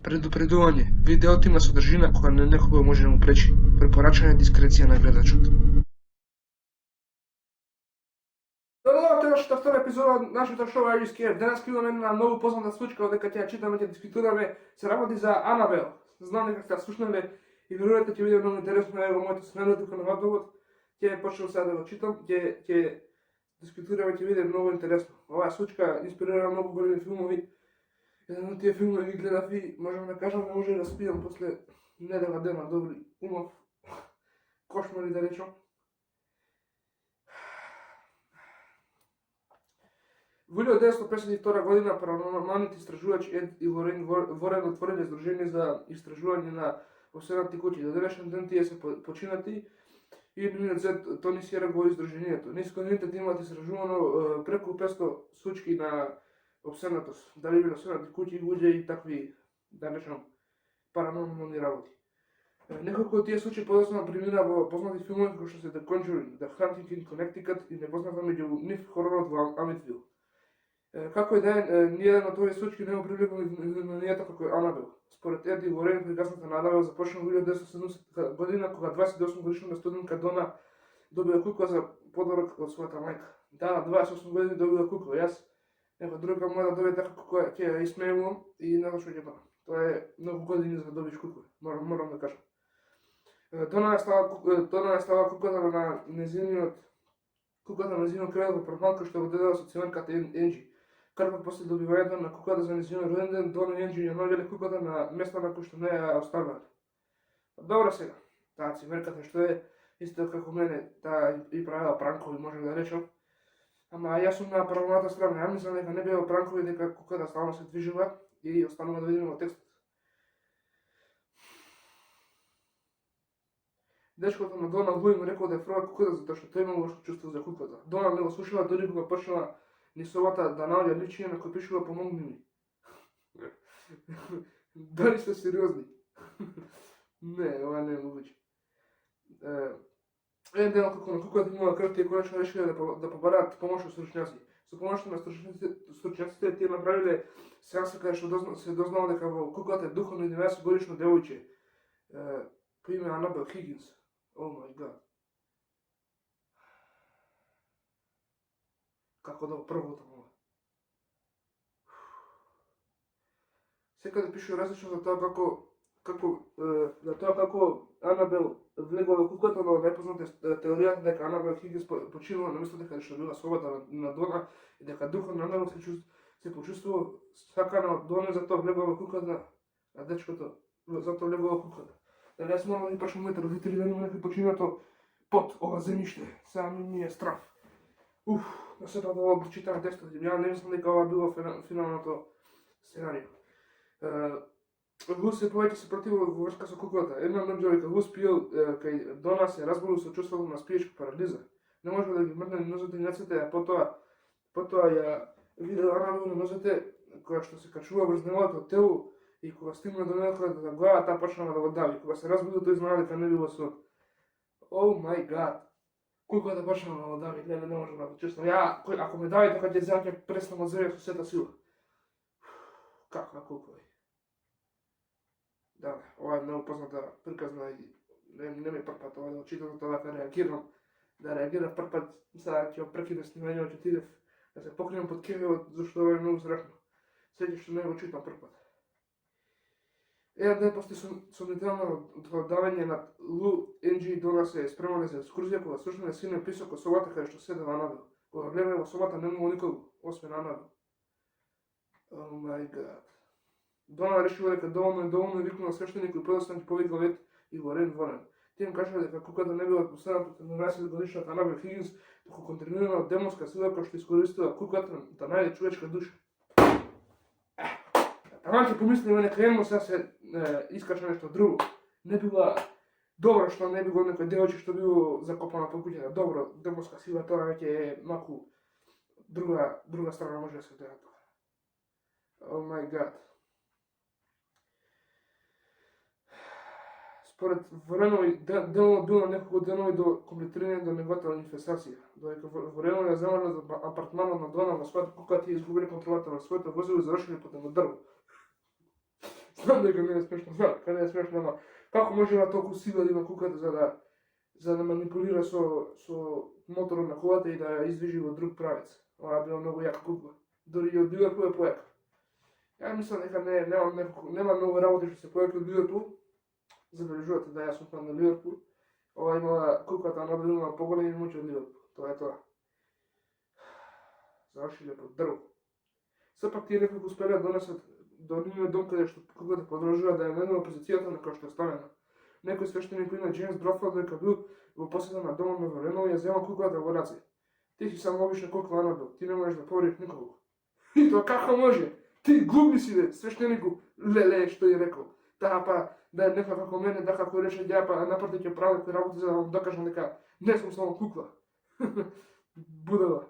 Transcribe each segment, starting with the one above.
Предупредување, видеото има содржина која на некого може да му пречи. Препорачана дискреција на гледачот. Добро, тоа втора епизода од нашето шоу IGSK. Денес имаме една многу позната случка, дека ќе ја читаме, ќе дискутираме, се работи за Анабел. Знам дека сте слушнале и верувате ќе биде многу интересно, ево моето сценарие тука на ватовот. Ќе почнам сега да го читам, ќе дискутираме, ќе биде многу интересно. Оваа случка инспирира многу големи филмови. Еден од тие филмови ги гледав и можам да кажам, не може да спијам после недела дена добри умов кошмари да речам. Во 1952 година паранормалните истражувачи Ед и Лорен Ворен отвориле здружение за истражување на обседнати куќи. До денешен ден тие се починати и нивниот зет Тони Сиера го издружението. Низ годините имаат истражувано преку 500 случаи на обседнатост. Дали биле обседнати куќи, луѓе и такви, да речам, паранормални работи. Неколку од тие случаи подоцна премина во познати филмови кои што се The Conjuring, The Haunting in Connecticut и непозната меѓу нив хоророт во Амитвил. Како и да е, ниеден од овие случаи не го привлекува вниманието како Анабел. Според Ед и Лорен, прекасната на Анабел започна во 1970 година, кога 28 годишната студентка Дона добила кукла за подарок од својата мајка. Да, на 28 години добила кукла. Јас, некоја друга млада добие така кукла, ќе ја исмејувам и не знам што ќе правам. Тоа е многу години за да добиш кукла, морам да кажам. Дона е стала куклата на незиниот кревет во портман што го делела со цивенката Енџи. Крпак после добивањето на куклата за незиниот роден ден, Дона и Енџи ја наоѓале куклата на место на кој што не ја оставале. Добро сега, таа цивенката што е исто како мене, таа и правила пранкови, може да речам. Ама јас сум на правилната страна, ја мислам дека не беа пранкови, дека куклата стално се движува и останува да видиме во текстот. Дечкото на Дона Лу им рекол да ја фрла куклата затоа што тој имал лошо чувство за куклата. Дона не го слушала дури кога почнала нисовата да наоѓа личиња на кој пишува помогни ми. Дали сте сериозни? Не, ова не е могуќе. Еден ден како на куклата имала крв, тие конечно решиле да побараат помош од стручњаци. Со помошта на стручњаците тие направиле сеанса каде што се дознало дека во куклата е дух на 11 годишно девојче по име Анабел Хигинс. Oh my god. Како да го првотам ова. Секаде пише различно за тоа како Анабел влегла во куклата, но најпозната теоријата дека Анабел Хигинс починува на местото каде што била собата на Дона и дека духот на Анабел се почувствува сакана од Дона, затоа влегла во куклата, а дечкото затоа влегла во куклата. Дали јас морам да прашам моите родители да нема некој починато под ова земјиште. Сега ми е страв. Да се да го прочитам текстот. Ја не мислам дека ова било финалното сценарио. Лу се повеќе се противува во врска со куклата. Една ног дека Лу спиел кај Дона се разболил со чувството на спиечка парализа. Не може да ги мрдне нозете и наците, а потоа ја видела Анабел на нозете која што се качува врз неговото тело и кога стигна до неговата да глава, таа почнала да го дави. Кога се разбудил, тој знае дека не било сон. Oh my god. Куклата почнала да го дави, не може да го чувствам. Ако ме дави, така ќе земам, ќе престанам да зревам со сета сила. Каква кукла е. Да, ова е многу позната приказна и не ме прпат ова да го читам, затоа дека реагирам. Да реагирам прпат, сега ќе го прекинем снимањето, ќе отидев да се покрием под кевиот, зашто ова е многу страшно. Сеќаш што не го читам прпат. Еден ден после сомнително давење на Лу, Енџи и Дона се спремале за екскурзија, кога слушнале силен писок од собата каде што седела Анабел. Кога гледале во собата не имало никого, освен Анабел. Oh my god. Дона решила дека доволно и викнала свештеник и подоцна ги повикал Ед и Лорен Ворен. Тие им кажале дека куклата не била последната 12 годишната Анабел Хигинс, туку контролирана од демонска сила која што искористила куклата да најде човечка душа. Таман ќе помислиме дека едно сега се искача нешто друго. Не била добро што не било некој девојче што било закопано по куќата. Добро, демонска сила, тоа веќе е малку друга страна може да се гледа тоа. Oh my god. Според Воренови, делот бил на неколку денови до комплетирање до неговата инфестација. Додека Воренови ја земале за апартманот на Дона во својата кука, тие изгубили контролата на своето возило и завршиле под едно дрво. Знам дека не е смешно, знам дека не е смешно, ама како може да толку сила да има куката за да манипулира со моторот на колата и да ја издвижи во друг правец. Ова била многу јака кукла. Дори и од Ливерпул е појака. Ја мислам дека нема многу работи што се појаки од Ливерпул. Забележувате да јас сум фан на Ливерпул. Ова имала куката набилна поголеми моќи од Ливерпул. Тоа е тоа. Завршиле под дрво. Сепак тие некако успеле да донесат до нивниот дом каде што куката продолжува да ја менува позицијата на која што е ставена. Некој свештеник по име Джеймс Брофорд дека бил во посета на домот на Вореново ја зема куклата во раце. Ти си само обична кукла Анабел, ти не можеш да победиш никого. И тоа како може? Ти глупи си бе, свештенику, леле, што ја рекол. Таа па да е некој како мене, да како рече ја па напред ќе прави кој работи за да вам докажам дека не сум само кукла. Будала.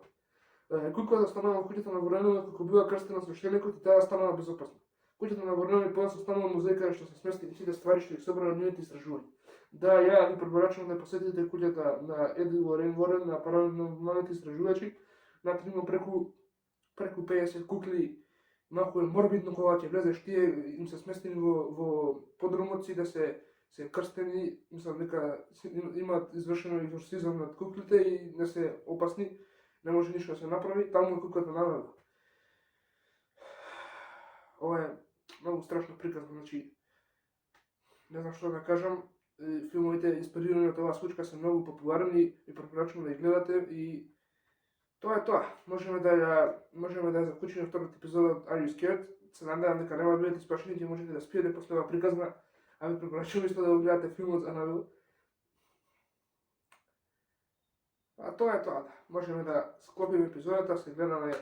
Куклата станала во куќата на Вореново како била крстена свештеникот и таа станала безопасна. Куќата на Вореново и подоцна станала музеј каде што се сместени сите ствари што ги собраа од нивните истражувања. Да, ја ви препорачувам да посетите куќата на Еди Лорен Ворен на паралелните истражувачи, например преку 50 кукли, малку е морбидно кога ќе влезеш тие им се сместени во подрумот си да се крстени, мислам дека имаат извршено екзорцизам над куклите и не се опасни, не може ништо да се направи, таму е куклата на Анабел. Ова е многу страшно приказно, значи не знам што да кажам, филмовите инспирирани од оваа случка се многу популарни и препорачувам да ги гледате и тоа е тоа. Можеме да ја заклучиме втората епизода од Are You Scared? Се надевам дека нема да бидете исплашени и можете да спиете после оваа приказна, а ви препорачувам исто да го гледате филмот за Анабел. А тоа е тоа. Можеме да склопиме епизодата, се гледаме